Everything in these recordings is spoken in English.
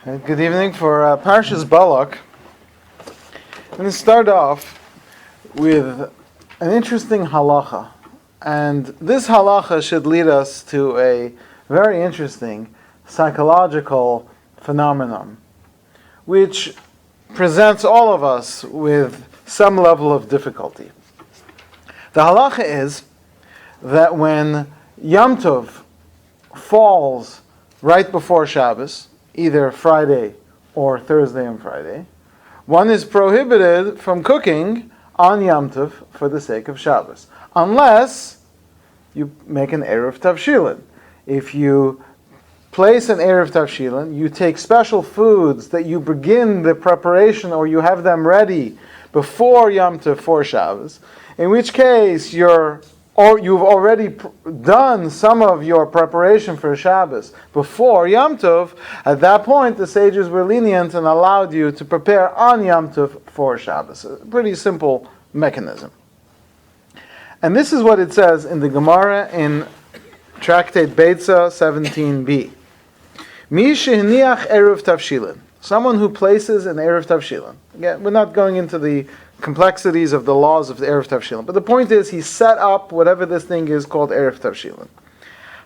Good evening for Parshas Balak. I'm going to start off with an interesting halacha. And this halacha should lead us to a very interesting psychological phenomenon, which presents all of us with some level of difficulty. The halacha is that when Yom Tov falls right before Shabbos, either Friday or Thursday and Friday, one is prohibited from cooking on Yom Tov for the sake of Shabbos, unless you make an Erev Tavshilin. If you place an Erev Tavshilin, you take special foods that you begin the preparation or you have them ready before Yom Tov for Shabbos, in which case you've already done some of your preparation for Shabbos before Yom Tov. At that point, the sages were lenient and allowed you to prepare on Yom Tov for Shabbos. A pretty simple mechanism. And this is what it says in the Gemara in Tractate Beitza 17b. Mi shehniach erev tavshilin. Someone who places an Erev Tavshilin. Again, we're not going into the complexities of the laws of the Erev Tavshilin, but the point is he set up whatever this thing is called Erev Tavshilin.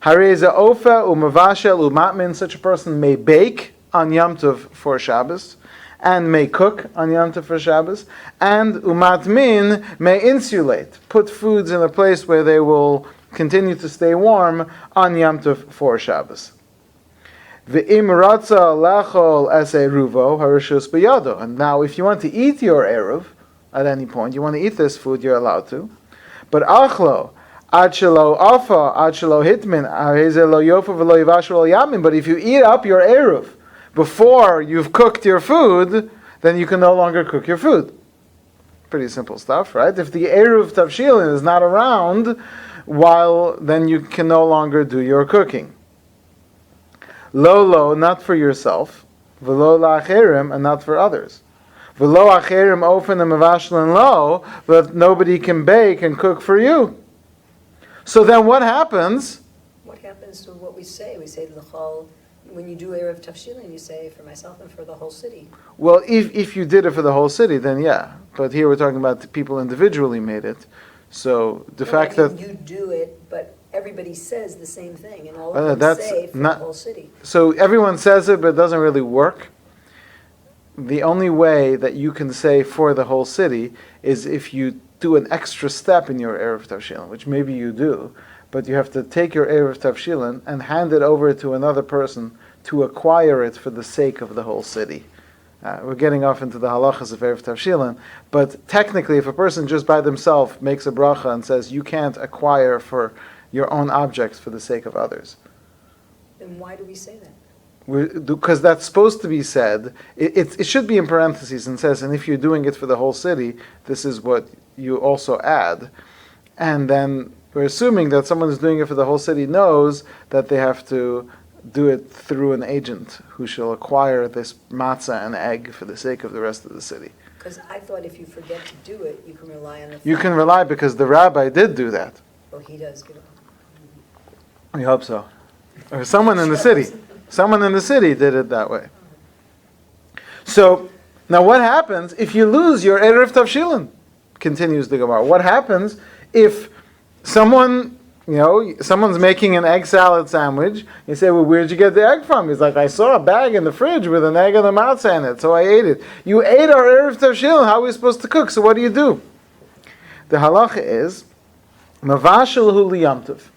Hareza ofa umavashel umatmin. Such a person may bake on Yom Tov for Shabbos, and may cook on Yom Tov for Shabbos, and umatmin may insulate, put foods in a place where they will continue to stay warm on Yom Tov for Shabbos. V'im ratza lachol as eruvo harishus b'yado. And now, if you want to eat your eruv at any point, you want to eat this food, you're allowed to. But achlo ad shelo afa ad shelo hitmin aheze lo yofa v'lo yivashu lo yamin. But if you eat up your eruv before you've cooked your food, then you can no longer cook your food. Pretty simple stuff, right? If the eruv tavshilin is not around, then you can no longer do your cooking. Lo, not for yourself. V'lo la'acherim, and not for others. V'lo acherim ofen and mevashlan lo, but nobody can bake and cook for you. So then what happens? What happens to what we say? We say l'chol, when you do Erev Tavshilin, you say for myself and for the whole city. Well, if you did it for the whole city, then yeah. But here we're talking about the people individually made it. So the fact that you do it, but everybody says the same thing, and all of them say for the whole city. So everyone says it, but it doesn't really work. The only way that you can say for the whole city is if you do an extra step in your Erev Tavshilin, which maybe you do, but you have to take your Erev Tavshilin and hand it over to another person to acquire it for the sake of the whole city. We're getting off into the halachas of Erev Tavshilin, but technically if a person just by themselves makes a bracha and says you can't acquire for your own objects for the sake of others. Then why do we say that? Because that's supposed to be said. It should be in parentheses and says, and if you're doing it for the whole city, this is what you also add. And then we're assuming that someone who's doing it for the whole city knows that they have to do it through an agent who shall acquire this matzah and egg for the sake of the rest of the city. Because I thought if you forget to do it, you can rely on the You can rely because the rabbi did do that. Well, he does give it. We hope so. Or someone in the city. Someone in the city did it that way. So, now what happens if you lose your Erev Tavshilin? Continues the Gemara. What happens if someone's making an egg salad sandwich? You say, well, where'd you get the egg from? He's like, I saw a bag in the fridge with an egg and a matzah in it, so I ate it. You ate our Erev Tavshilin, how are we supposed to cook? So what do you do? The halacha is, Mavashel hu liyom tov.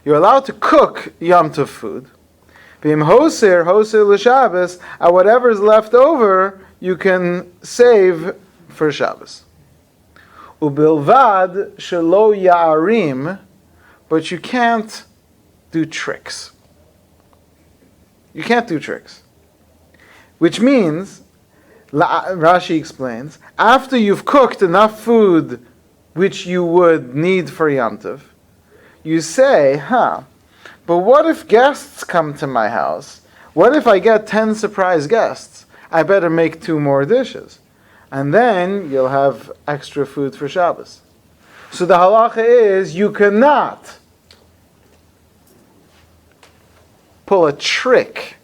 You're allowed to cook Yom Tov food. V'im hoser l'Shabbos, and whatever's left over, you can save for Shabbos. Ubilvad shelo ya'arim, but you can't do tricks. You can't do tricks. Which means, Rashi explains, after you've cooked enough food which you would need for Yom Tov, you say, but what if guests come to my house? What if I get 10 surprise guests? I better make 2 more dishes. And then you'll have extra food for Shabbos. So the halacha is, you cannot pull a trick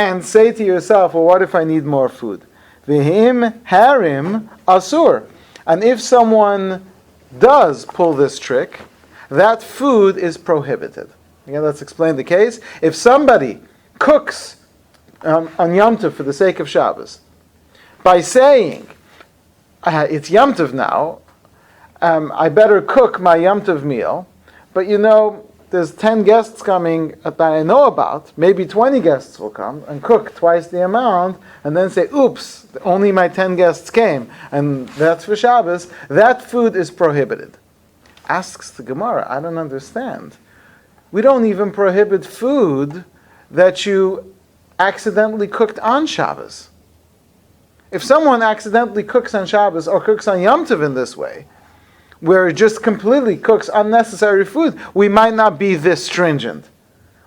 and say to yourself, well, what if I need more food? V'him harim asur. And if someone does pull this trick, that food is prohibited. Again, let's explain the case. If somebody cooks on Yom Tov for the sake of Shabbos, by saying, it's Yom Tov now, I better cook my Yom Tov meal, but there's 10 guests coming that I know about, maybe 20 guests will come and cook twice the amount, and then say, oops, only my 10 guests came, and that's for Shabbos, that food is prohibited. Asks the Gemara, I don't understand. We don't even prohibit food that you accidentally cooked on Shabbos. If someone accidentally cooks on Shabbos or cooks on Yom Tov in this way, where it just completely cooks unnecessary food, we might not be this stringent.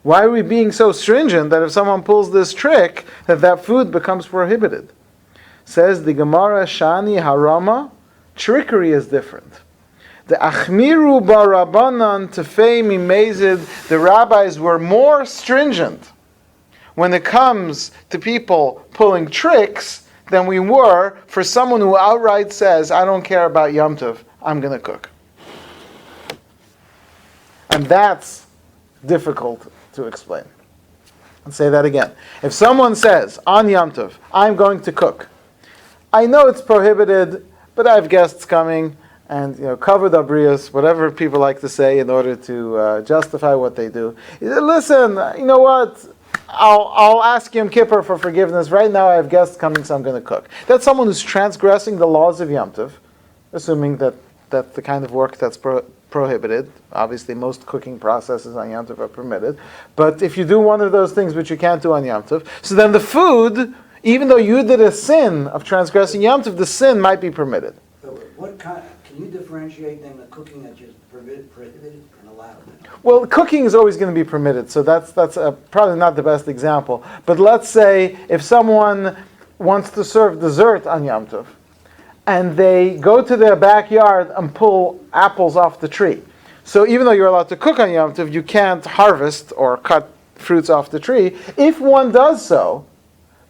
Why are we being so stringent that if someone pulls this trick, that food becomes prohibited? Says the Gemara, Shani Harama, trickery is different. The Achmiru Barabanan Tefei Mimezid, the rabbis were more stringent when it comes to people pulling tricks than we were for someone who outright says, I don't care about Yom Tov, I'm going to cook. And that's difficult to explain. Let's say that again. If someone says, on Yom Tov, I'm going to cook, I know it's prohibited, but I have guests coming, and cover the abrius, whatever people like to say in order to justify what they do. He said, listen, you know what? I'll ask Yom Kippur for forgiveness. Right now I have guests coming, so I'm going to cook. That's someone who's transgressing the laws of Yom Tov, assuming that that's the kind of work that's prohibited. Obviously, most cooking processes on Yom Tov are permitted. But if you do one of those things which you can't do on Yom Tov, so then the food, even though you did a sin of transgressing Yom Tov, the sin might be permitted. So what kind? Can you differentiate then the cooking that's just prohibited and allowed? Well, cooking is always going to be permitted, so that's probably not the best example. But let's say if someone wants to serve dessert on Yom Tov, and they go to their backyard and pull apples off the tree. So even though you're allowed to cook on Yom Tov, you can't harvest or cut fruits off the tree. If one does so,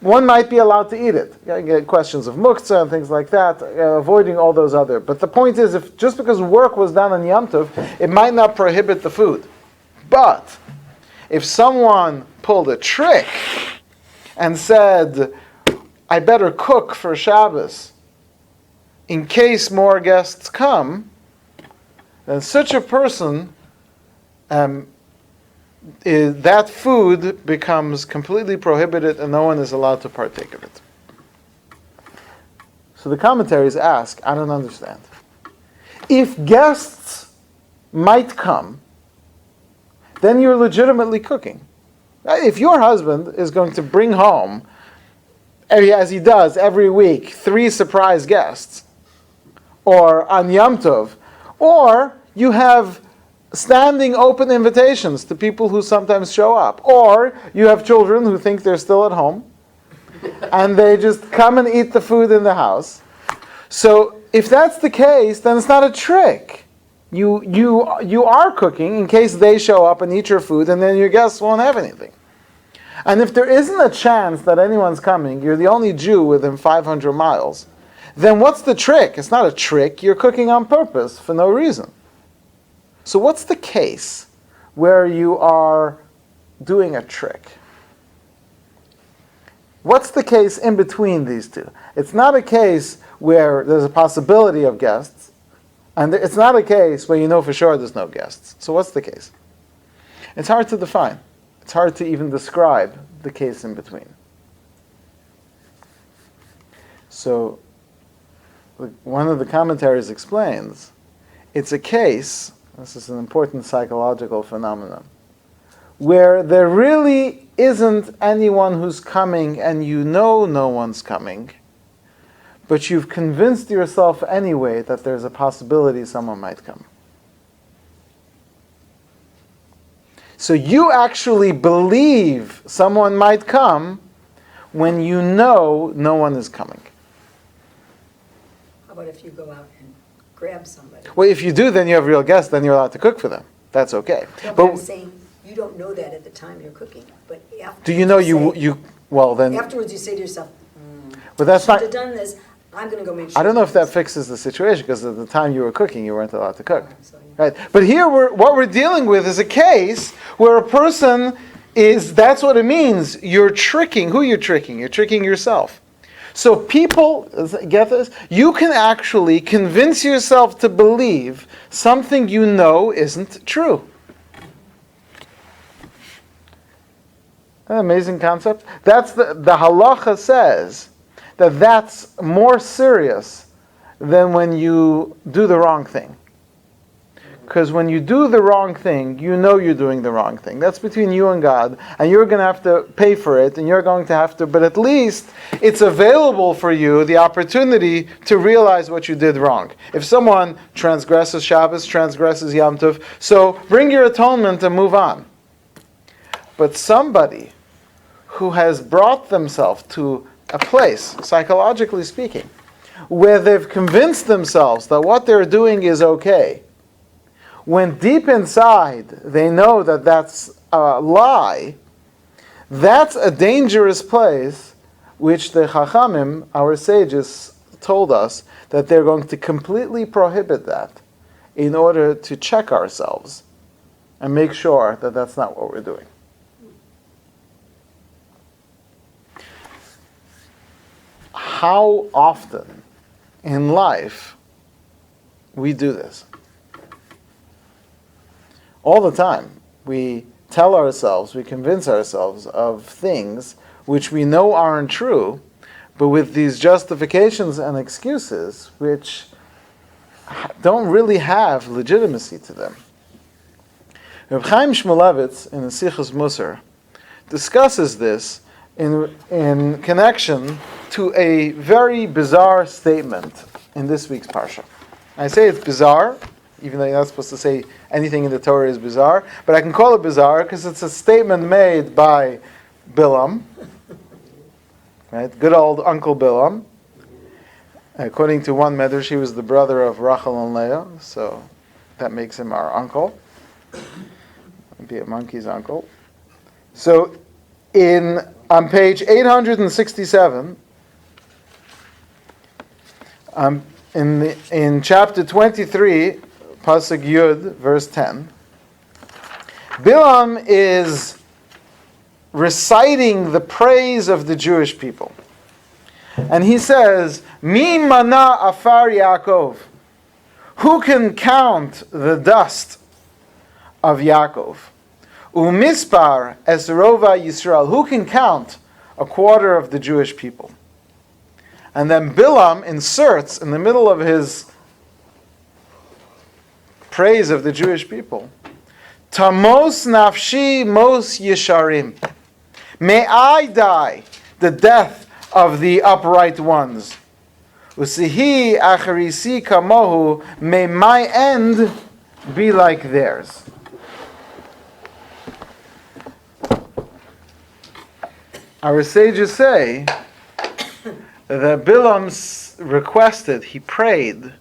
one might be allowed to eat it. You get questions of muktzah and things like that, avoiding all those other. But the point is, if just because work was done on Yom Tov, it might not prohibit the food. But if someone pulled a trick and said, I better cook for Shabbos in case more guests come, then such a person, that food becomes completely prohibited and no one is allowed to partake of it. So the commentaries ask, I don't understand. If guests might come, then you're legitimately cooking. If your husband is going to bring home, as he does every week, 3 surprise guests, or on Yom Tov, or you have standing open invitations to people who sometimes show up, or you have children who think they're still at home, and they just come and eat the food in the house. So if that's the case, then it's not a trick. You are cooking in case they show up and eat your food, and then your guests won't have anything. And if there isn't a chance that anyone's coming, you're the only Jew within 500 miles, then what's the trick? It's not a trick. You're cooking on purpose for no reason. So what's the case where you are doing a trick? What's the case in between these two? It's not a case where there's a possibility of guests, and it's not a case where you know for sure there's no guests. So what's the case? It's hard to define. It's hard to even describe the case in between. So one of the commentaries explains, it's a case, this is an important psychological phenomenon, where there really isn't anyone who's coming and you know no one's coming, but you've convinced yourself anyway that there's a possibility someone might come. So you actually believe someone might come when you know no one is coming. How about if you go out and grab somebody? Well, if you do, then you have real guests, then you're allowed to cook for them. That's okay. No, but I'm saying you don't know that at the time you're cooking, but after. Do you know you Well, then, Afterwards, you say to yourself, but that's should not. have done this. I'm going to go make sure. I don't know if that fixes the situation, because at the time you were cooking, you weren't allowed to cook. So, yeah. Right? But here, what we're dealing with is a case where a person that's what it means. You're tricking. Who you're tricking? You're tricking yourself. So people, get this? You can actually convince yourself to believe something you know isn't true. An amazing concept. That's the halacha says that's more serious than when you do the wrong thing. Because when you do the wrong thing, you know you're doing the wrong thing. That's between you and God, and you're going to have to pay for it, and you're going to have to, but at least it's available for you, the opportunity to realize what you did wrong. If someone transgresses Shabbos, transgresses Yom Tov, so bring your atonement and move on. But somebody who has brought themselves to a place, psychologically speaking, where they've convinced themselves that what they're doing is okay, when deep inside they know that that's a lie, that's a dangerous place, which the Chachamim, our sages, told us that they're going to completely prohibit that in order to check ourselves and make sure that that's not what we're doing. How often in life we do this? All the time. We tell ourselves, we convince ourselves of things which we know aren't true, but with these justifications and excuses which don't really have legitimacy to them. Reb Chaim Shmulevitz in the Sichos Musar discusses this in connection to a very bizarre statement in this week's Parsha. I say it's bizarre, even though you're not supposed to say anything in the Torah is bizarre, but I can call it bizarre because it's a statement made by Bilam, right? Good old Uncle Bilam. According to one medrash, he was the brother of Rachel and Leah, so that makes him our uncle. Be a monkey's uncle. So, on page 867, in chapter 23, Pasuk Yud, verse 10, Bilam is reciting the praise of the Jewish people. And he says, Mi mana afar Yaakov. Who can count the dust of Yaakov? Umispar esrova Yisrael. Who can count a quarter of the Jewish people? And then Bilam inserts in the middle of his praise of the Jewish people, Tamos nafshi mos yesharim. May I die the death of the upright ones. Usihi acharisi kamohu. May my end be like theirs. Our sages say that Bilam requested, he prayed,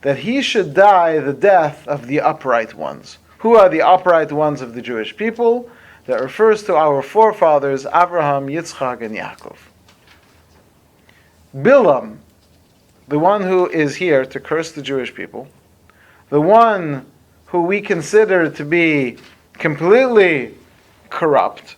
that he should die the death of the upright ones. Who are the upright ones of the Jewish people? That refers to our forefathers, Abraham, Yitzchak, and Yaakov. Bilam, the one who is here to curse the Jewish people, the one who we consider to be completely corrupt,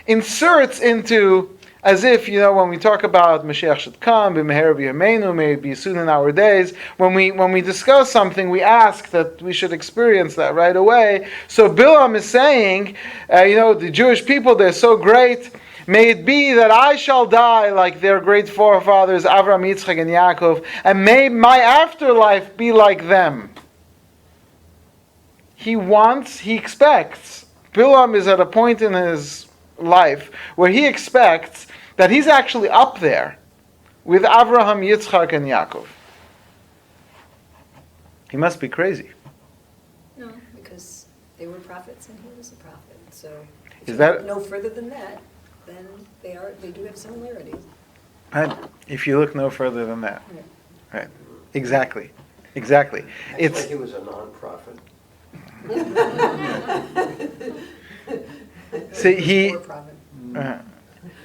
inserts into, as if, when we talk about Mashiach should come, b'meher b'yameinu, may it be soon in our days, when we discuss something, we ask that we should experience that right away. So Bilam is saying, the Jewish people, they're so great, may it be that I shall die like their great forefathers, Avraham, Yitzchak, and Yaakov, and may my afterlife be like them. He expects, Bilam is at a point in his life where he expects that he's actually up there with Avraham, Yitzchak, and Yaakov. He must be crazy. No, because they were prophets and he was a prophet. So if Is you that look no further than that, then they do have similarities. right? If you look no further than that, Yeah. right? Exactly. It's like he was a non-profit. see he. Or prophet.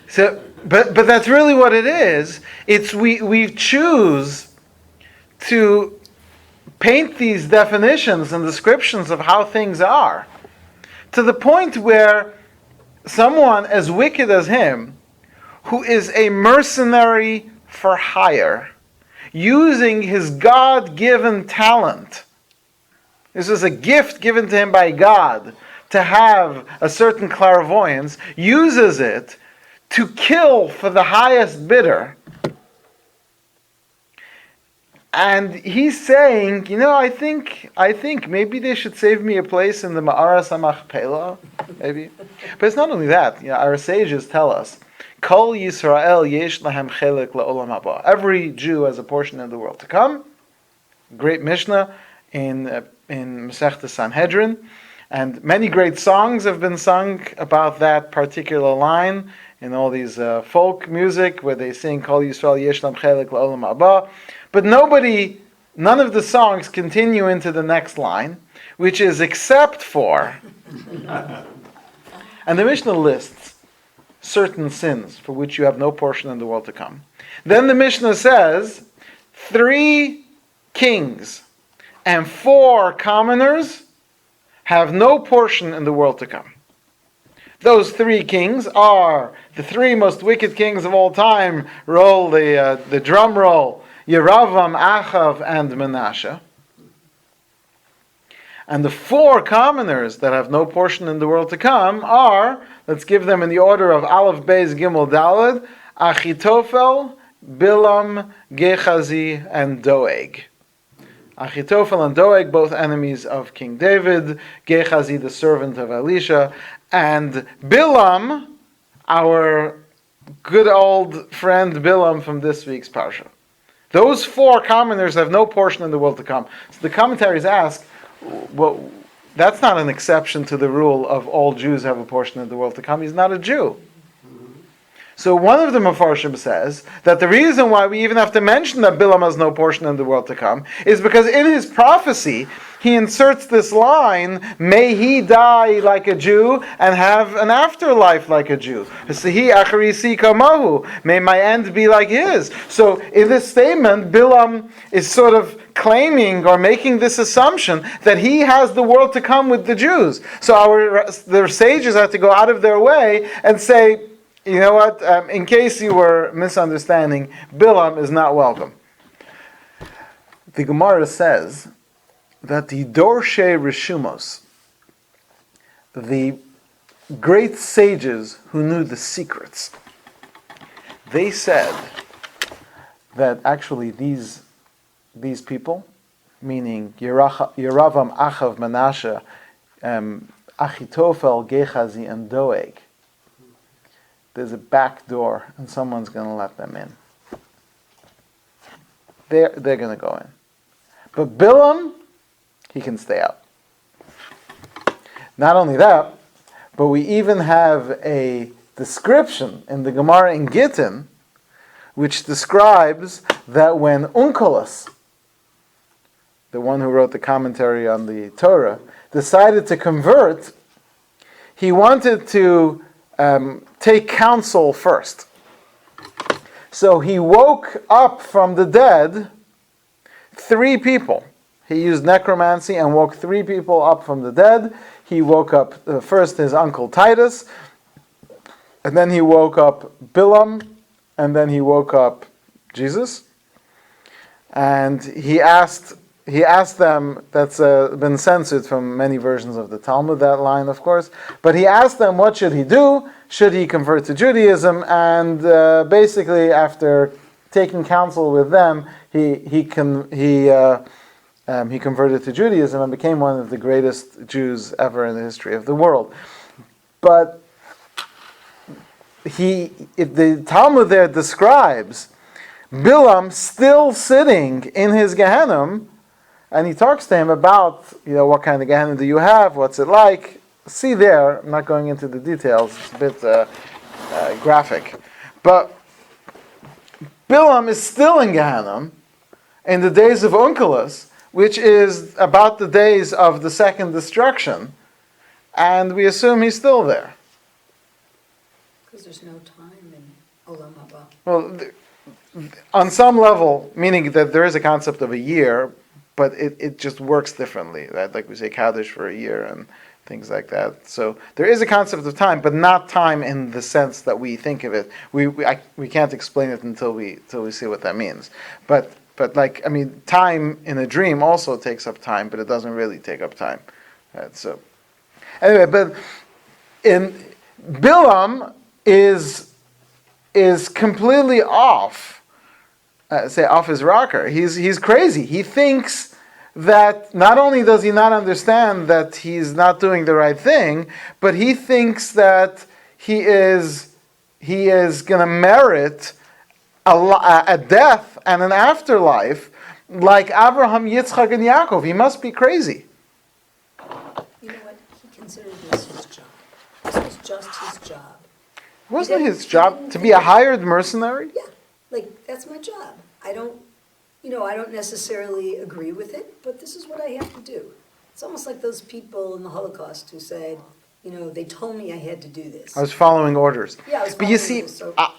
So, but that's really what it is. It's we choose to paint these definitions and descriptions of how things are, to the point where someone as wicked as him, who is a mercenary for hire, using his God-given talent. This is a gift given to him by God to have a certain clairvoyance, uses it to kill for the highest bidder. And he's saying, I think maybe they should save me a place in the Ma'aras HaMachpelah, maybe. But it's not only that. Our sages tell us, Kol Yisrael yesh lahem chelek la'olam haba. Every Jew has a portion in the world to come. Great Mishnah in Masechta Sanhedrin, and many great songs have been sung about that particular line in all these folk music where they sing Kol Yisrael yesh lahem chelek la'olam haba. But none of the songs continue into the next line, which is except for, and the Mishnah lists certain sins for which you have no portion in the world to come. Then the Mishnah says, 3 kings and 4 commoners have no portion in the world to come. Those 3 kings are the 3 most wicked kings of all time. Roll the drum roll. Yeravam, Achav, and Menashe. And the 4 commoners that have no portion in the world to come are, let's give them in the order of Aleph, Beis, Gimel, Daled, Achitophel, Bilam, Gehazi, and Doeg. Achitophel and Doeg, both enemies of King David, Gehazi, the servant of Elisha, and Bilam, our good old friend Bilam from this week's Parsha. Those 4 commoners have no portion in the world to come. So the commentaries ask, well, that's not an exception to the rule of all Jews have a portion in the world to come. He's not a Jew. So one of the Mefarshim says that the reason why we even have to mention that Bilam has no portion in the world to come is because in his prophecy, he inserts this line, may he die like a Jew and have an afterlife like a Jew. May my end be like his. So in this statement, Bilam is sort of claiming or making this assumption that he has the world to come with the Jews. So the sages have to go out of their way and say, you know what, in case you were misunderstanding, Bilam is not welcome. The Gemara says that the Dorshe Rishumos, the great sages who knew the secrets, they said that actually these people, meaning Yeravam, Achav, Menashe, Achitophel, Gehazi, and Doeg, there's a back door and someone's going to let them in. They're going to go in. But Bilam, he can stay out. Not only that, but we even have a description in the Gemara in Gittin, which describes that when Onkelos, the one who wrote the commentary on the Torah, decided to convert, he wanted to take counsel first. So he woke up from the dead 3 people. He used necromancy and woke 3 people up from the dead. He woke up first his uncle Titus, and then he woke up Bilam, and then he woke up Jesus. And he asked them, that's been censored from many versions of the Talmud, that line, of course, but he asked them what should he do? Should he convert to Judaism? And basically, after taking counsel with them, he converted to Judaism and became one of the greatest Jews ever in the history of the world. But the Talmud there describes Bilam still sitting in his Gehenna, and he talks to him about, what kind of Gehenna do you have? What's it like? See there, I'm not going into the details, it's a bit graphic. But Bilam is still in Gehenna in the days of Onkelos, which is about the days of the second destruction, and we assume he's still there. Because there's no time in tkufa. Well, on some level, meaning that there is a concept of a year, but it just works differently, right? Like we say Kaddish for a year and things like that. So there is a concept of time, but not time in the sense that we think of it. We can't explain it until we see what that means. But like, I mean, time in a dream also takes up time, but it doesn't really take up time. Right? So anyway, but in Bilam is completely off. Off his rocker. He's crazy. He thinks that not only does he not understand that he's not doing the right thing, but he thinks that he is going to merit a death and an afterlife like Abraham, Yitzchak, and Yaakov. He must be crazy. You know what? He considered this his job. This was just his job. Wasn't it his job to be a hired mercenary? Yeah, like, that's my job. I don't necessarily agree with it, but this is what I have to do. It's almost like those people in the Holocaust who said, they told me I had to do this. I was following orders. Yeah, I was But you following see, orders, so-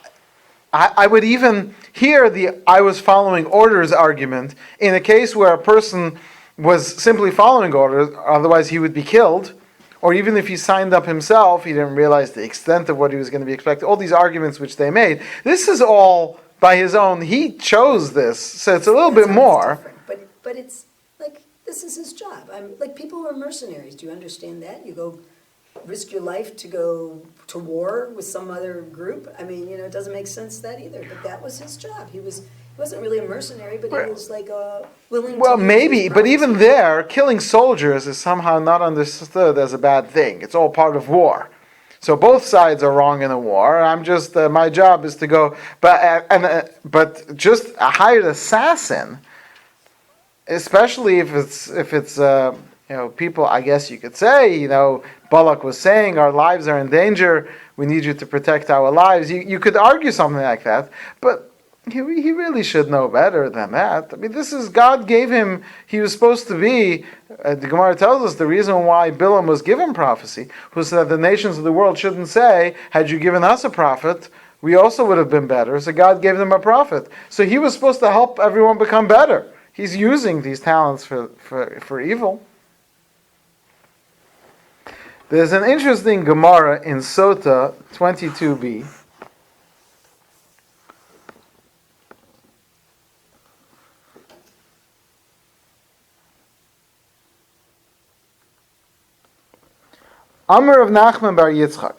I would even hear the I was following orders argument in a case where a person was simply following orders, otherwise he would be killed. Or even if he signed up himself, he didn't realize the extent of what he was going to be expected. All these arguments which they made. This is all by his own. He chose this, so it's a little bit That's more. different, but it's like, this is his job. I'm like, people who are mercenaries. Do you understand that? You go risk your life to go to war with some other group. I mean, it doesn't make sense that either. But that was his job. He wasn't really a mercenary, but he was like willing. Well, to maybe, but even there, killing soldiers is somehow not understood as a bad thing. It's all part of war. So both sides are wrong in a war. I'm just my job is to go, but just a hired assassin, especially if it's people. I guess you could say, Balak was saying our lives are in danger. We need you to protect our lives. You could argue something like that, but he really should know better than that. I mean, this is God gave him. He was supposed to be. The Gemara tells us the reason why Bilam was given prophecy was that the nations of the world shouldn't say, "Had you given us a prophet, we also would have been better." So God gave them a prophet. So he was supposed to help everyone become better. He's using these talents for evil. There's an interesting Gemara in Sota 22b. Amr of Nachman bar Yitzchak.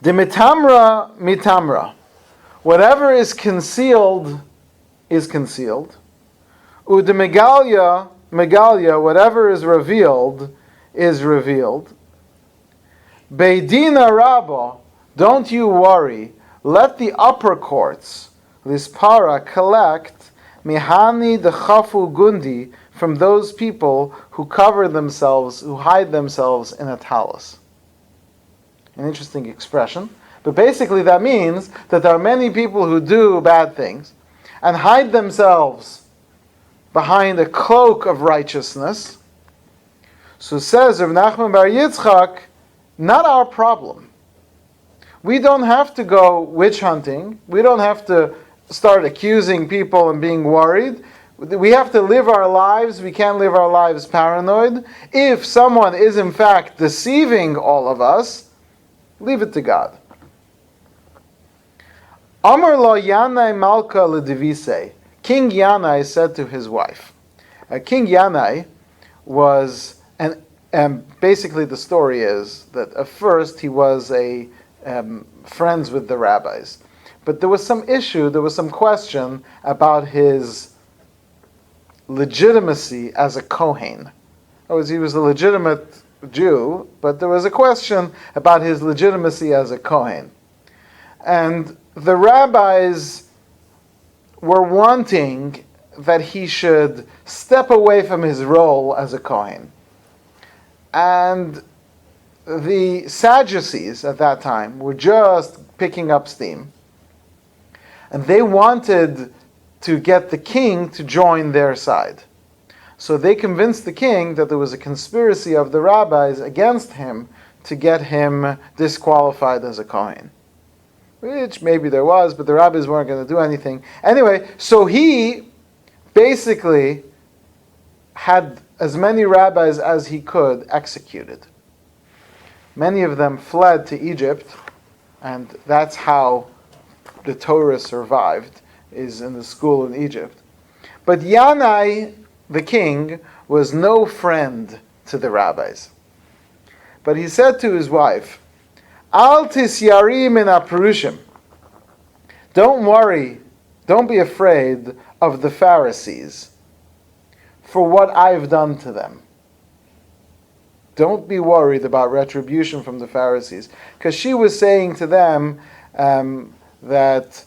The mitamra. Whatever is concealed is concealed. Ude megalia, whatever is revealed is revealed. Beidina Rabba, don't you worry. Let the upper courts, Lispara, collect Mihani the Chafu Gundi from those people who cover themselves, who hide themselves in a talus. An interesting expression. But basically that means that there are many people who do bad things and hide themselves behind a cloak of righteousness. So says Rav Nachman bar Yitzchak, not our problem. We don't have to go witch hunting. We don't have to start accusing people and being worried. We have to live our lives. We can't live our lives paranoid. If someone is in fact deceiving all of us, leave it to God. Amar lo Yanai Malka ledivise. King Yanai said to his wife. King Yanai was, and basically the story is that at first he was friends with the rabbis. But there was some issue, there was some question about his legitimacy as a Kohen. He was a legitimate Jew, but there was a question about his legitimacy as a Kohen. And the rabbis were wanting that he should step away from his role as a Kohen. And the Sadducees at that time were just picking up steam. And they wanted to get the king to join their side. So they convinced the king that there was a conspiracy of the rabbis against him to get him disqualified as a Kohen. which maybe there was, but the rabbis weren't going to do anything. Anyway, so he basically had as many rabbis as he could executed. Many of them fled to Egypt, and that's how the Torah survived, is in the school in Egypt. But Yanai, the king, was no friend to the rabbis. But he said to his wife, Al tisyari min aprushim. Don't worry, don't be afraid of the Pharisees for what I've done to them. Don't be worried about retribution from the Pharisees. Because she was saying to them that,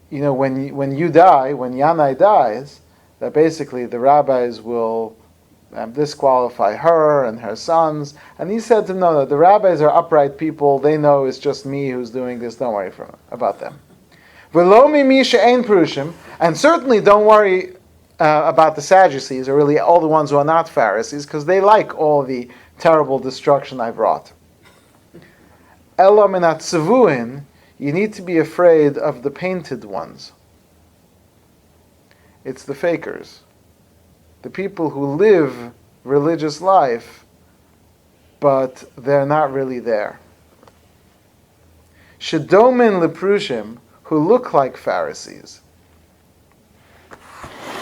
when you die, when Yanai dies, that basically the rabbis will disqualify her and her sons. And he said to them, no, the rabbis are upright people. They know it's just me who's doing this. Don't worry about them. And certainly don't worry about the Sadducees, or really all the ones who are not Pharisees, because they like all the terrible destruction I brought. Ela minat tzevuin, you need to be afraid of the painted ones. It's the fakers. The people who live religious life, but they're not really there. Shedomin leprushim, who look like Pharisees.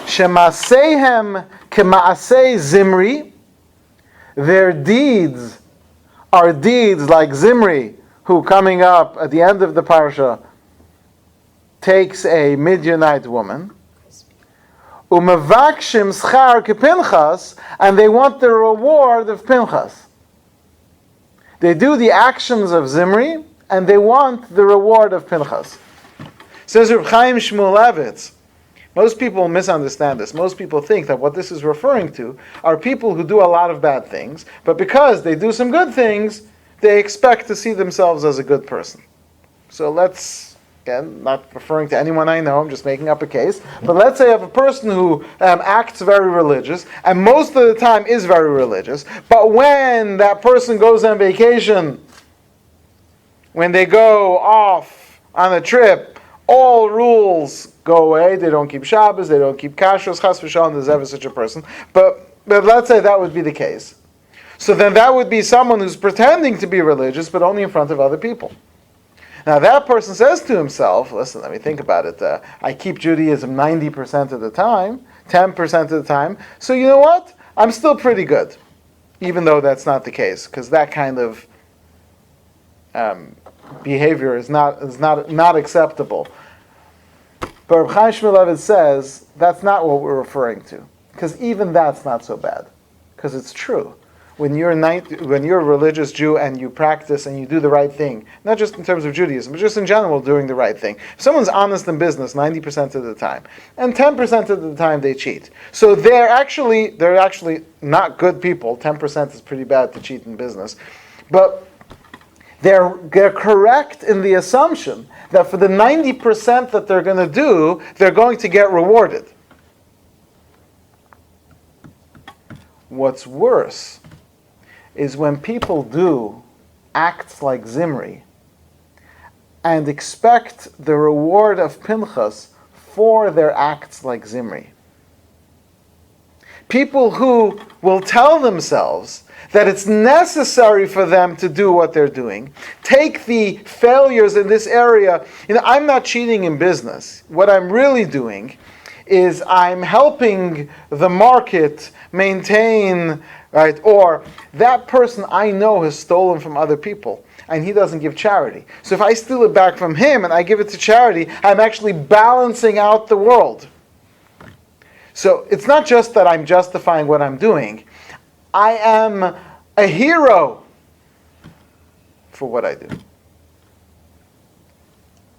Shemasehem kemaasei Zimri, their deeds are deeds like Zimri, who coming up at the end of the parsha takes a Midianite woman. Umavakshim schar kepinchas, and they want the reward of Pinchas. They do the actions of Zimri, and they want the reward of Pinchas. Says Reb Chaim Shmulevitz, most people misunderstand this. Most people think that what this is referring to are people who do a lot of bad things, but because they do some good things, they expect to see themselves as a good person. So let's, again, not referring to anyone I know, I'm just making up a case, but let's say I have a person who acts very religious, and most of the time is very religious, but when that person goes on vacation, when they go off on a trip, all rules go away. They don't keep Shabbos, they don't keep kashrus, chas v'shalom, there's ever such a person. But let's say that would be the case. So then that would be someone who's pretending to be religious, but only in front of other people. Now that person says to himself, listen, let me think about it. I keep Judaism 90% of the time, 10% of the time, so you know what? I'm still pretty good. Even though that's not the case, because that kind of behavior is not acceptable. But Reb Chaim Shmulevitz says that's not what we're referring to, because even that's not so bad, because it's true. When you're a religious Jew and you practice and you do the right thing, not just in terms of Judaism, but just in general doing the right thing. If someone's honest in business 90% of the time, and 10% of the time they cheat, so they're actually not good people. 10% is pretty bad to cheat in business, but they're correct in the assumption that for the 90% that they're going to do, they're going to get rewarded. What's worse is when people do acts like Zimri and expect the reward of Pinchas for their acts like Zimri. People who will tell themselves that it's necessary for them to do what they're doing, take the failures in this area. I'm not cheating in business. What I'm really doing is I'm helping the market maintain, right? Or that person I know has stolen from other people, and he doesn't give charity. So if I steal it back from him and I give it to charity, I'm actually balancing out the world. So it's not just that I'm justifying what I'm doing. I am a hero for what I do.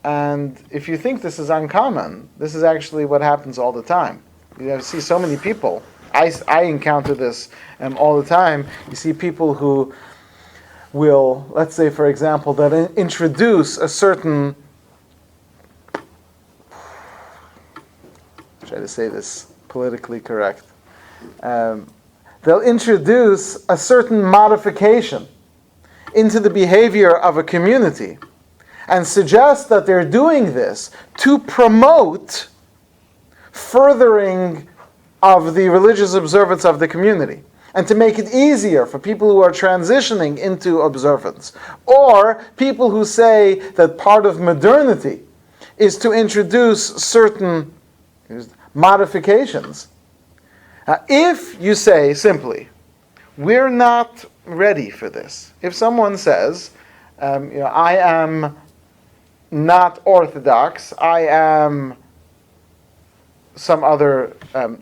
And if you think this is uncommon, this is actually what happens all the time. You see so many people. I encounter this all the time. You see people who will, let's say, for example, that introduce a certain, try to say this politically correct. They'll introduce a certain modification into the behavior of a community. and suggest that they're doing this to promote furthering of the religious observance of the community, and to make it easier for people who are transitioning into observance, or people who say that part of modernity is to introduce certain modifications. If you say simply, we're not ready for this. If someone says, I am not Orthodox, I am some other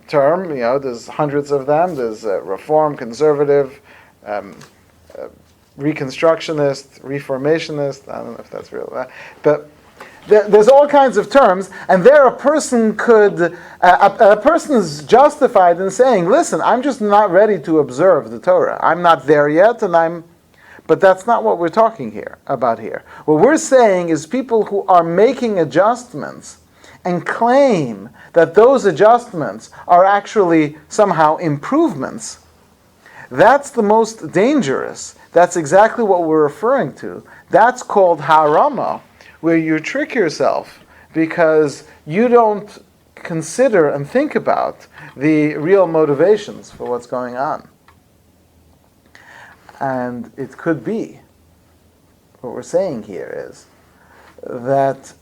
term, there's hundreds of them, there's Reform, Conservative, Reconstructionist, Reformationist, I don't know if that's real, but there's all kinds of terms, and there a person could, a person is justified in saying, listen, I'm just not ready to observe the Torah. I'm not there yet, but that's not what we're talking about here. What we're saying is people who are making adjustments and claim that those adjustments are actually somehow improvements, that's the most dangerous. That's exactly what we're referring to. That's called harama, where you trick yourself because you don't consider and think about the real motivations for what's going on. And it could be, what we're saying here is, that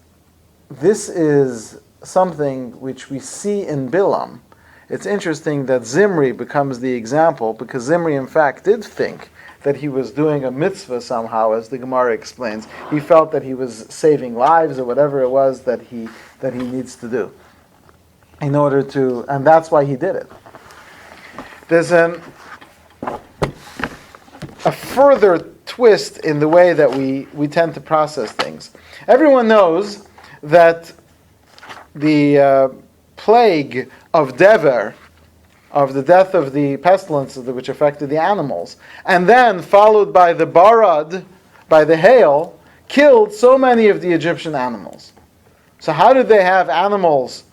this is something which we see in Bilam. It's interesting that Zimri becomes the example, because Zimri in fact did think that he was doing a mitzvah somehow, as the Gemara explains. He felt that he was saving lives or whatever it was that he needs to do in order to, and that's why he did it. There's a further twist in the way that we tend to process things. Everyone knows that the plague of Dever, of the death of the pestilence which affected the animals, and then followed by the barad, by the hail, killed so many of the Egyptian animals. So how did they have animals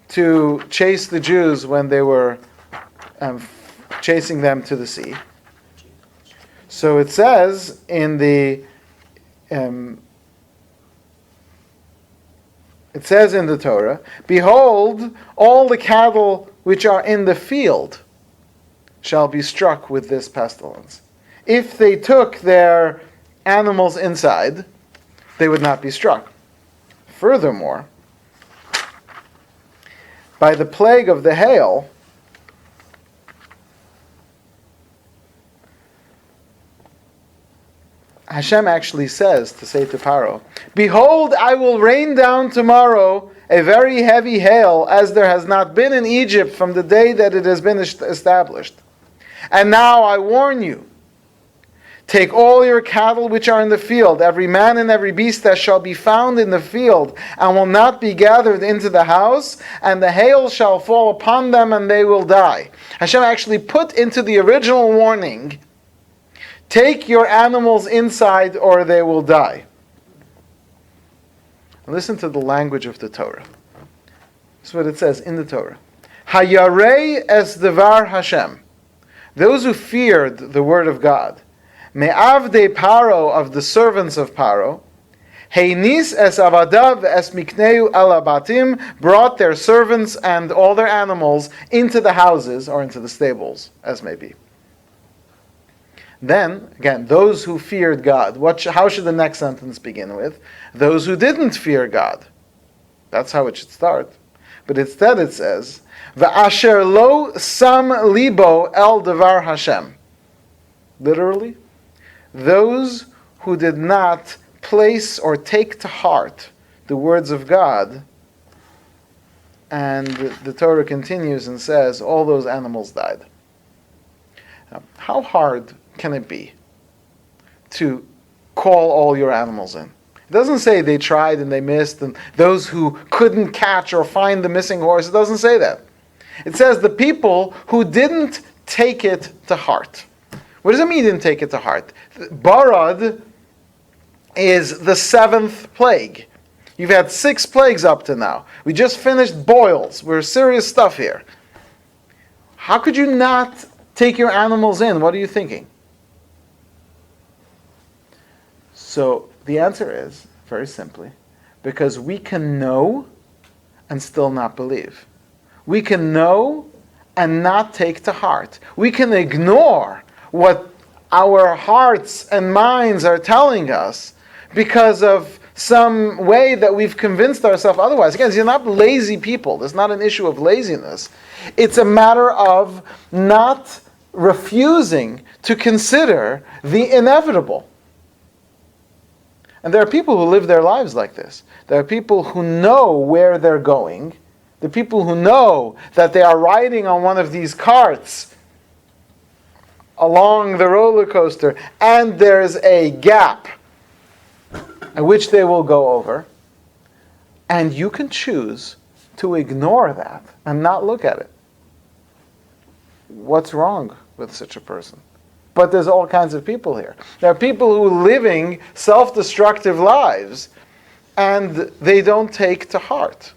to chase the Jews when they were chasing them to the sea? So it says in the Torah, behold, all the cattle which are in the field shall be struck with this pestilence. If they took their animals inside, they would not be struck. Furthermore, by the plague of the hail, Hashem actually says to say to Paro, behold, I will rain down tomorrow a very heavy hail, as there has not been in Egypt from the day that it has been established. And now I warn you, take all your cattle which are in the field, every man and every beast that shall be found in the field, and will not be gathered into the house, and the hail shall fall upon them, and they will die. Hashem actually put into the original warning, take your animals inside or they will die. Listen to the language of the Torah. This is what it says in the Torah. Hayarei es devar Hashem. Those who feared the word of God. Me'avdei Paro, of the servants of Paro. Heinis es avadav es mikneu alabatim, brought their servants and all their animals into the houses, or into the stables, as may be. Then, again, those who feared God. How should the next sentence begin with? Those who didn't fear God. That's how it should start. But instead it says, V'asher lo sam libo el devar Hashem. Literally, those who did not place or take to heart the words of God. And the Torah continues and says, all those animals died. Now, how hard can it be to call all your animals in? It doesn't say they tried and they missed, and those who couldn't catch or find the missing horse. It doesn't say that. It says the people who didn't take it to heart. What does it mean didn't take it to heart? Barad is the 7th plague. You've had 6 plagues up to now. We just finished boils. We're serious stuff here. How could you not take your animals in? What are you thinking? So the answer is, Very simply, because we can know and still not believe. We can know and not take to heart. We can ignore what our hearts and minds are telling us because of some way that we've convinced ourselves otherwise. Again, you're not lazy people. There's not an issue of laziness. It's a matter of not refusing to consider the inevitable. And there are people who live their lives like this. There are people who know where they're going. The people who know that they are riding on one of these carts along the roller coaster, and there's a gap at which they will go over. And you can choose to ignore that and not look at it. What's wrong with such a person? But there's all kinds of people here. There are people who are living self-destructive lives and they don't take to heart.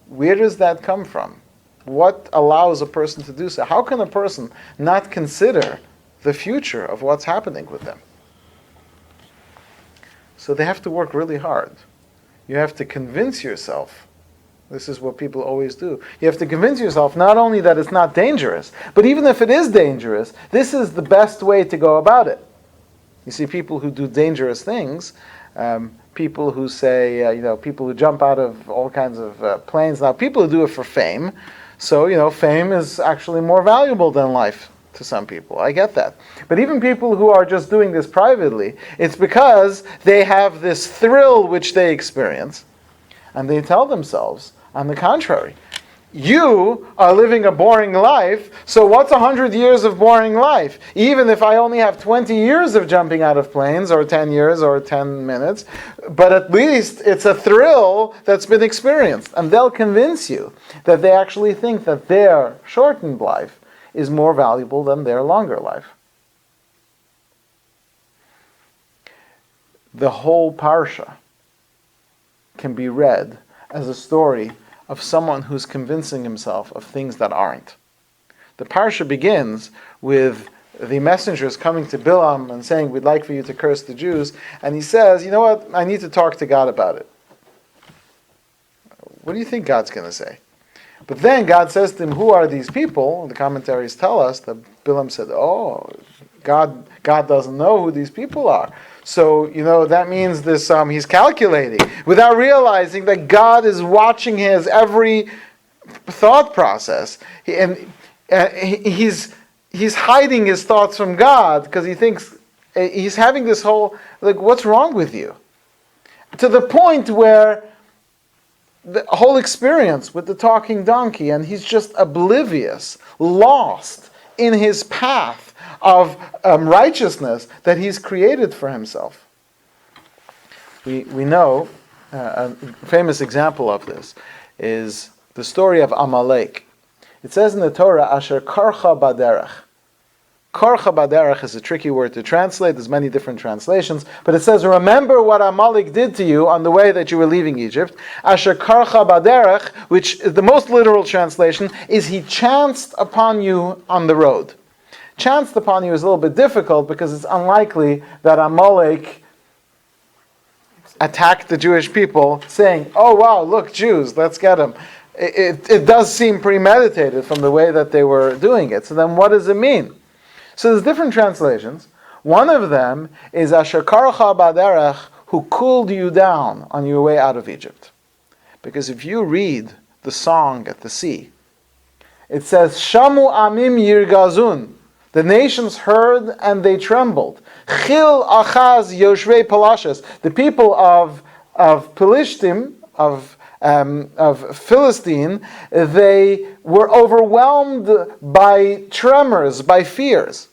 Where does that come from? What allows a person to do so? How can a person not consider the future of what's happening with them? So they have to work really hard. You have to convince yourself. This is what people always do. You have to convince yourself not only that it's not dangerous, but even if it is dangerous, this is the best way to go about it. You see people who do dangerous things, people who say, people who jump out of all kinds of planes. Now, people who do it for fame, so, fame is actually more valuable than life to some people. I get that. But even people who are just doing this privately, it's because they have this thrill which they experience, and they tell themselves, on the contrary, you are living a boring life, so what's 100 years of boring life? Even if I only have 20 years of jumping out of planes, or 10 years, or 10 minutes, but at least it's a thrill that's been experienced. And they'll convince you that they actually think that their shortened life is more valuable than their longer life. The whole parsha can be read as a story of someone who's convincing himself of things that aren't. The parsha begins with the messengers coming to Bilam and saying, we'd like for you to curse the Jews. And he says, you know what, I need to talk to God about it. What do you think God's going to say? But then God says to him, who are these people? And the commentaries tell us that Bilam said, God doesn't know who these people are. So, that means this. He's calculating without realizing that God is watching his every thought process. He's hiding his thoughts from God because he thinks he's having this whole, what's wrong with you? To the point where the whole experience with the talking donkey, and he's just oblivious, lost in his path of righteousness that he's created for himself. We know a famous example of this is the story of Amalek. It says in the Torah, Asher karcha baderech. Karcha baderech is a tricky word to translate. There's many different translations, but it says, remember what Amalek did to you on the way that you were leaving Egypt. Asher karcha baderech, which the most literal translation is he chanced upon you on the road. Chanced upon you is a little bit difficult because it's unlikely that Amalek attacked the Jewish people saying, oh wow, look, Jews, let's get them. It does seem premeditated from the way that they were doing it. So then what does it mean? So there's different translations. One of them is Asher karcha baderech, who cooled you down on your way out of Egypt. Because if you read the song at the sea, it says, Shamu amim yirgazun. The nations heard and they trembled. Chil achaz yoshvei palashes. The people of Pelishtim, of Philistine, they were overwhelmed by tremors, by fears.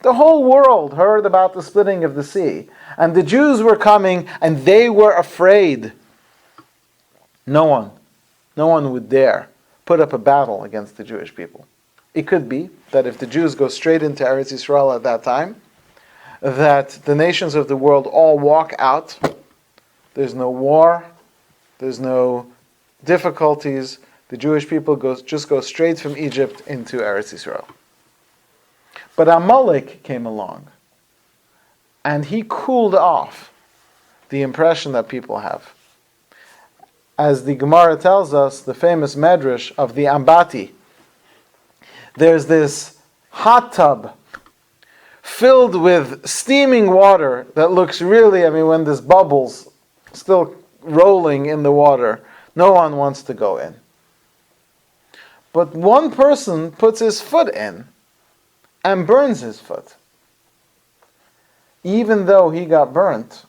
The whole world heard about the splitting of the sea. And the Jews were coming and they were afraid. No one would dare put up a battle against the Jewish people. It could be that if the Jews go straight into Eretz Yisrael at that time, that the nations of the world all walk out. There's no war. There's no difficulties. The Jewish people just go straight from Egypt into Eretz Yisrael. But Amalek came along, and he cooled off the impression that people have. As the Gemara tells us, the famous medrash of the Ambati, there's this hot tub filled with steaming water that looks really, when there's bubbles still rolling in the water, no one wants to go in. But one person puts his foot in and burns his foot. Even though he got burnt,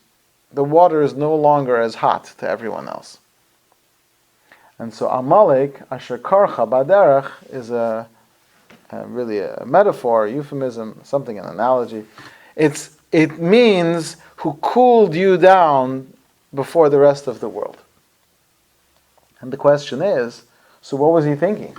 the water is no longer as hot to everyone else. And so Amalek, Asher Karcha Baderech, is really a metaphor, a euphemism, something, an analogy. It means who cooled you down before the rest of the world. And the question is, so what was he thinking?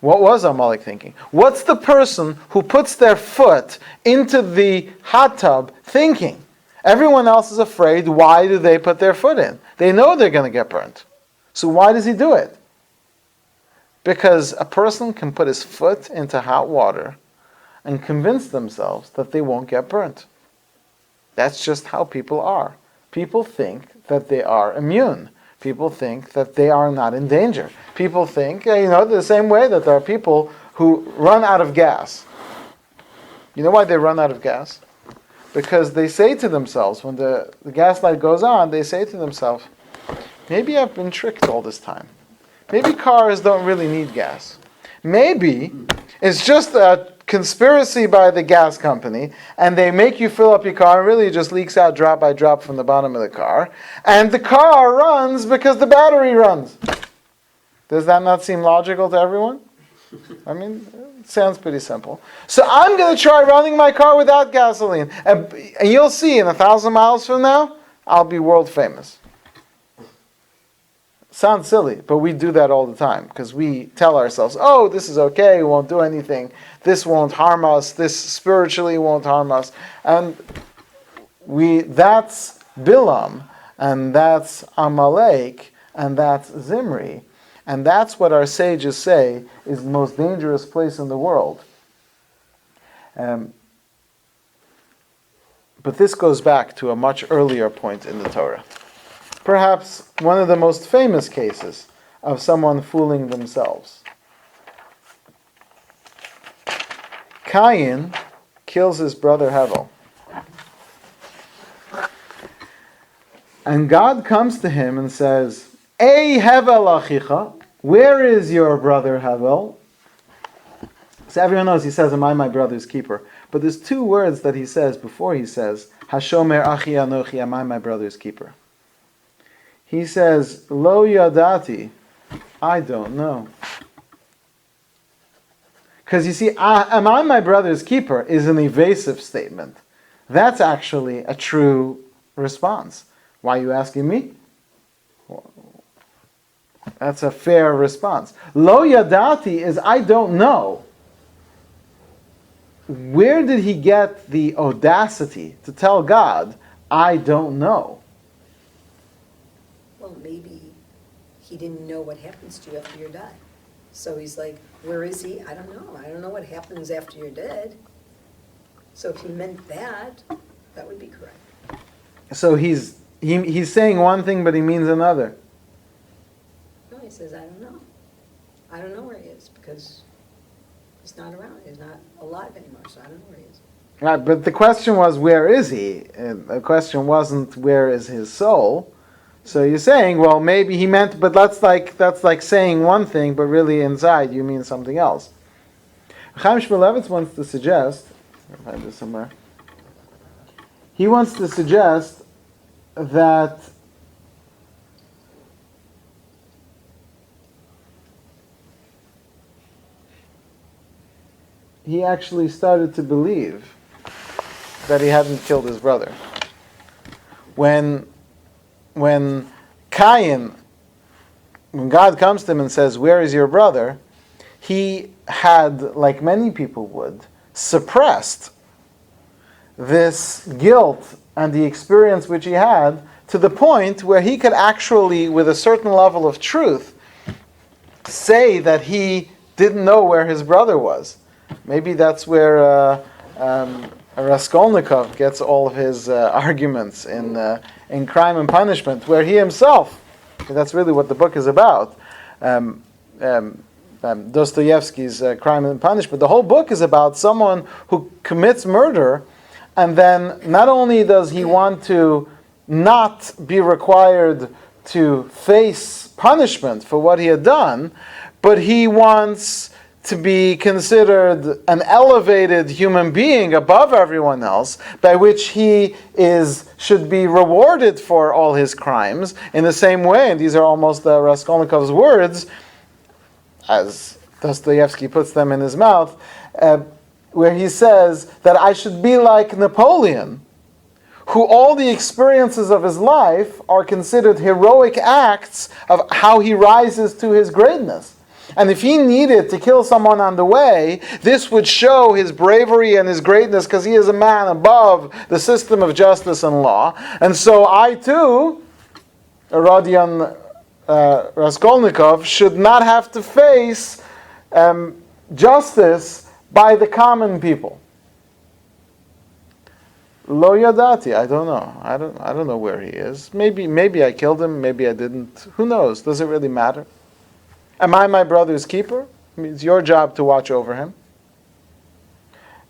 What was Amalek thinking? What's the person who puts their foot into the hot tub thinking? Everyone else is afraid. Why do they put their foot in? They know they're going to get burnt. So why does he do it? Because a person can put his foot into hot water and convince themselves that they won't get burnt. That's just how people are. People think that they are immune. People think that they are not in danger. People think, the same way that there are people who run out of gas. You know why they run out of gas? Because they say to themselves, when the gas light goes on, they say to themselves, maybe I've been tricked all this time. Maybe cars don't really need gas. Maybe it's just a conspiracy by the gas company, and they make you fill up your car, and really it just leaks out drop by drop from the bottom of the car, and the car runs because the battery runs. Does that not seem logical to everyone? It sounds pretty simple. So I'm going to try running my car without gasoline, and you'll see in 1,000 miles from now, I'll be world famous. Sounds silly, but we do that all the time because we tell ourselves, oh, this is okay, we won't do anything, this won't harm us, this spiritually won't harm us. And that's Bilam, and that's Amalek, and that's Zimri. And that's what our sages say is the most dangerous place in the world. But this goes back to a much earlier point in the Torah. Perhaps one of the most famous cases of someone fooling themselves. Cain kills his brother Hevel. And God comes to him and says, Ei Hevel achicha, where is your brother Hevel? So everyone knows he says, am I my brother's keeper? But there's two words that he says before he says, Hashomer achi anochi, am I my brother's keeper? He says, Lo yadati, I don't know. Because you see, am I my brother's keeper is an evasive statement. That's actually a true response. Why are you asking me? That's a fair response. Lo yadati is I don't know. Where did he get the audacity to tell God, I don't know? Well, maybe he didn't know what happens to you after you die. So he's like, where is he? I don't know. I don't know what happens after you're dead. So if he meant that, that would be correct. So he's saying one thing, but he means another. No, he says, I don't know. I don't know where he is because he's not around. He's not alive anymore, so I don't know where he is. Right, but the question was, where is he? And the question wasn't, where is his soul? So you're saying, well, maybe he meant, but that's like saying one thing, but really inside you mean something else. Chaim Shmulevitz wants to suggest, I'll find this somewhere. He wants to suggest that he actually started to believe that he hadn't killed his brother. When God comes to him and says, where is your brother? He had, like many people would, suppressed this guilt and the experience which he had to the point where he could actually, with a certain level of truth, say that he didn't know where his brother was. Maybe that's where Raskolnikov gets all of his arguments in Crime and Punishment, where he himself, that's really what the book is about, Dostoevsky's Crime and Punishment. The whole book is about someone who commits murder, and then not only does he want to not be required to face punishment for what he had done, but he wants to be considered an elevated human being above everyone else, by which he should be rewarded for all his crimes in the same way, and these are almost Raskolnikov's words, as Dostoevsky puts them in his mouth, where he says that I should be like Napoleon, who all the experiences of his life are considered heroic acts of how he rises to his greatness. And if he needed to kill someone on the way, this would show his bravery and his greatness, because he is a man above the system of justice and law. And so I too, Rodion Raskolnikov, should not have to face justice by the common people. Lo yadati, I don't know. I don't know where he is. Maybe I killed him, maybe I didn't. Who knows? Does it really matter? Am I my brother's keeper? I mean, it's your job to watch over him.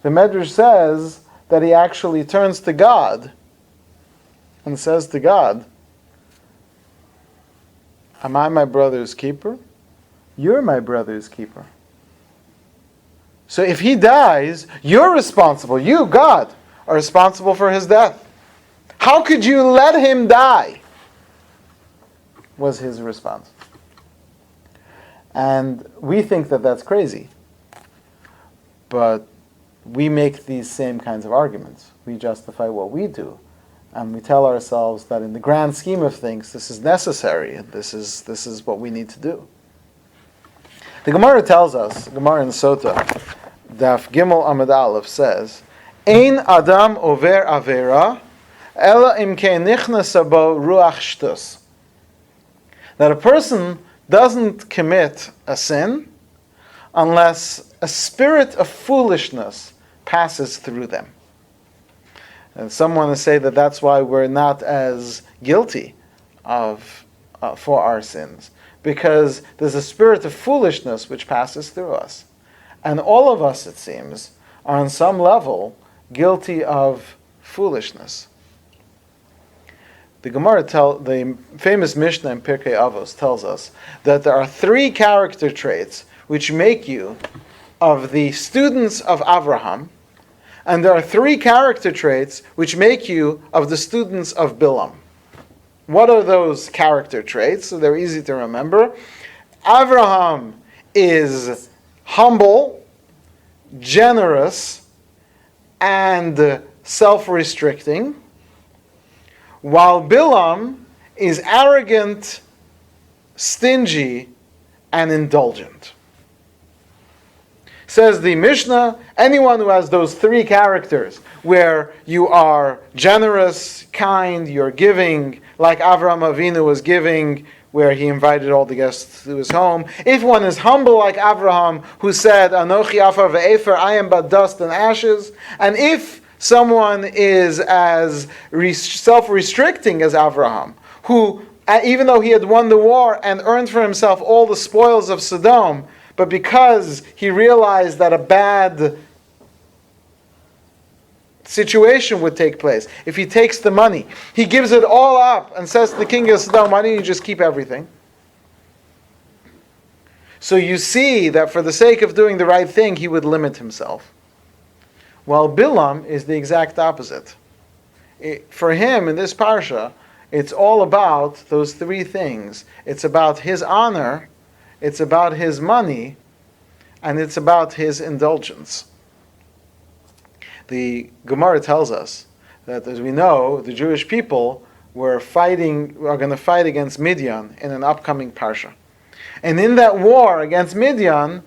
The Medrash says that he actually turns to God and says to God, am I my brother's keeper? You're my brother's keeper. So if he dies, you're responsible. You, God, are responsible for his death. How could you let him die? Was his response. And we think that that's crazy. But we make these same kinds of arguments. We justify what we do. And we tell ourselves that in the grand scheme of things, this is necessary. This is what we need to do. The Gemara tells us, Gemara in Sota, Daf Gimel Amud Aleph says, Ein Adam over Avera, Ela imke nichnasa bo ruach shtus. That a person doesn't commit a sin unless a spirit of foolishness passes through them. And some want to say that that's why we're not as guilty for our sins, because there's a spirit of foolishness which passes through us. And all of us, it seems, are on some level guilty of foolishness. The famous Mishnah in Pirkei Avos tells us that there are 3 character traits which make you of the students of Avraham, and there are 3 character traits which make you of the students of Bilam. What are those character traits? So they're easy to remember. Avraham is humble, generous, and self-restricting, while Bilam is arrogant, stingy, and indulgent. Says the Mishnah, anyone who has those 3 characters, where you are generous, kind, you're giving, like Avraham Avinu was giving, where he invited all the guests to his home. If one is humble like Avraham, who said, Anochi Afar ve'efer, I am but dust and ashes, and if someone is as self-restricting as Avraham, who, even though he had won the war and earned for himself all the spoils of Sodom, but because he realized that a bad situation would take place, if he takes the money, he gives it all up and says to the king of Sodom, why don't you just keep everything? So you see that for the sake of doing the right thing, he would limit himself. While Bilam is the exact opposite. For him, in this parsha, it's all about those 3 things. It's about his honor, it's about his money, and it's about his indulgence. The Gemara tells us that, as we know, the Jewish people are going to fight against Midian in an upcoming parsha. And in that war against Midian,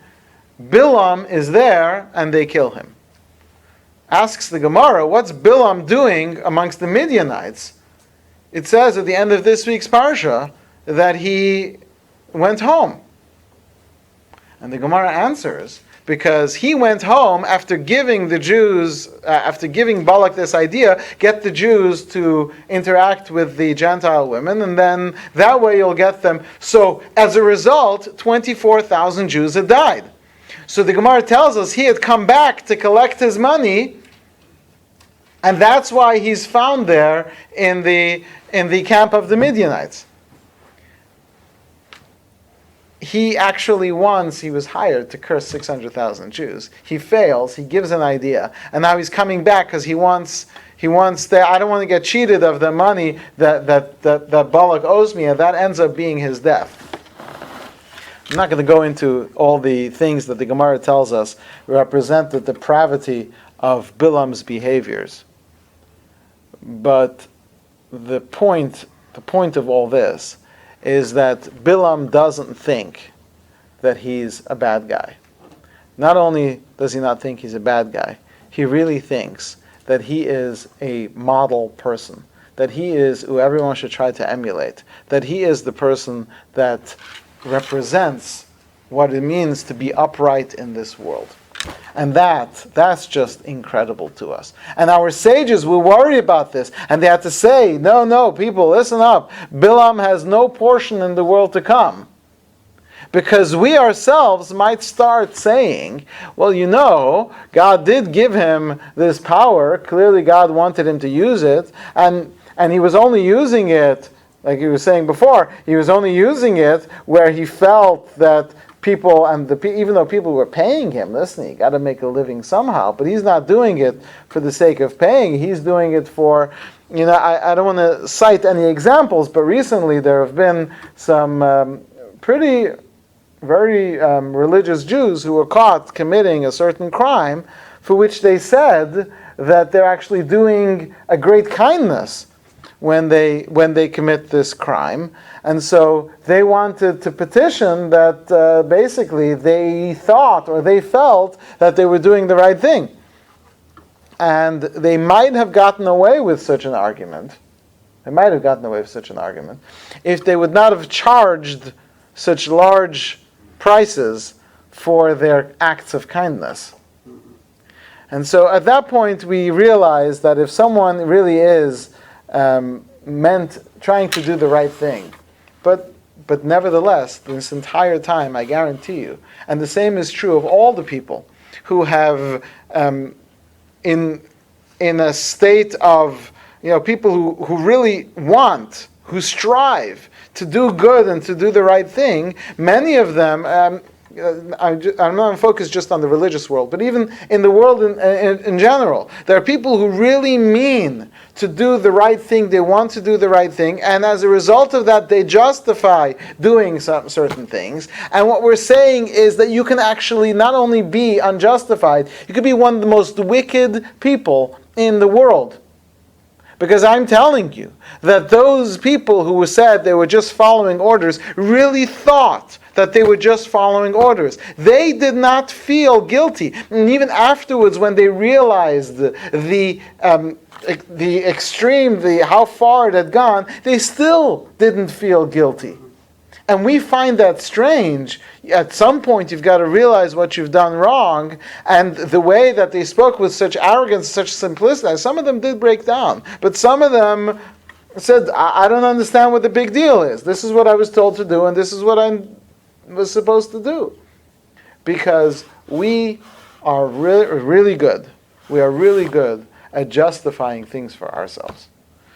Bilam is there and they kill him. Asks the Gemara, what's Bilam doing amongst the Midianites? It says at the end of this week's parsha that he went home. And the Gemara answers, because he went home after giving the Jews, after giving Balak this idea, get the Jews to interact with the Gentile women, and then that way you'll get them. So as a result, 24,000 Jews had died. So the Gemara tells us he had come back to collect his money, and that's why he's found there in the camp of the Midianites. He actually he was hired to curse 600,000 Jews. He fails, he gives an idea, and now he's coming back because he wants I don't want to get cheated of the money that Balak owes me, and that ends up being his death. I'm not going to go into all the things that the Gemara tells us represent the depravity of Bilam's behaviors. But the point of all this is that Bilam doesn't think that he's a bad guy. Not only does he not think he's a bad guy, he really thinks that he is a model person, that he is who everyone should try to emulate, that he is the person that represents what it means to be upright in this world. And that's just incredible to us. And our sages were worried about this, and they had to say, no, people, listen up. Bilam has no portion in the world to come. Because we ourselves might start saying, well, God did give him this power. Clearly God wanted him to use it, and he was only using it, like he was saying before, he was only using it where he felt that people, even though people were paying him, listen, you got to make a living somehow, but he's not doing it for the sake of paying. He's doing it for, I don't want to cite any examples, but recently there have been some very religious Jews who were caught committing a certain crime for which they said that they're actually doing a great kindness when they commit this crime. And so they wanted to petition that basically they thought or they felt that they were doing the right thing. And they might have gotten away with such an argument. If they would not have charged such large prices for their acts of kindness. And so at that point we realize that if someone really is trying to do the right thing, but nevertheless, this entire time, I guarantee you, and the same is true of all the people who have, in a state of, people who really want, who strive to do good and to do the right thing, many of them, I'm not focused just on the religious world, but even in the world in general, there are people who really mean to do the right thing, they want to do the right thing, and as a result of that, they justify doing some certain things. And what we're saying is that you can actually not only be unjustified, you could be one of the most wicked people in the world. Because I'm telling you that those people who said they were just following orders really thought that they were just following orders. They did not feel guilty. And even afterwards, when they realized the extreme, how far it had gone, they still didn't feel guilty. And we find that strange. At some point, you've got to realize what you've done wrong, and the way that they spoke with such arrogance, such simplicity, some of them did break down, but some of them said, I don't understand what the big deal is. This is what I was told to do, and this is what I was supposed to do. Because we are really good. We are really good at justifying things for ourselves.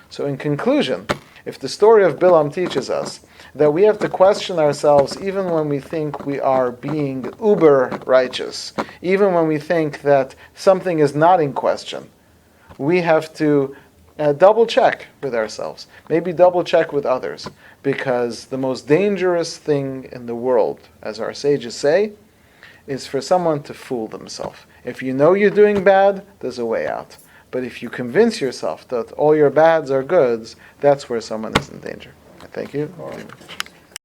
So in conclusion, if the story of Bilam teaches us that we have to question ourselves even when we think we are being uber righteous, even when we think that something is not in question, we have to double check with ourselves, maybe double check with others, because the most dangerous thing in the world, as our sages say, is for someone to fool themselves. If you know you're doing bad, there's a way out. But if you convince yourself that all your bads are goods, that's where someone is in danger. Thank you.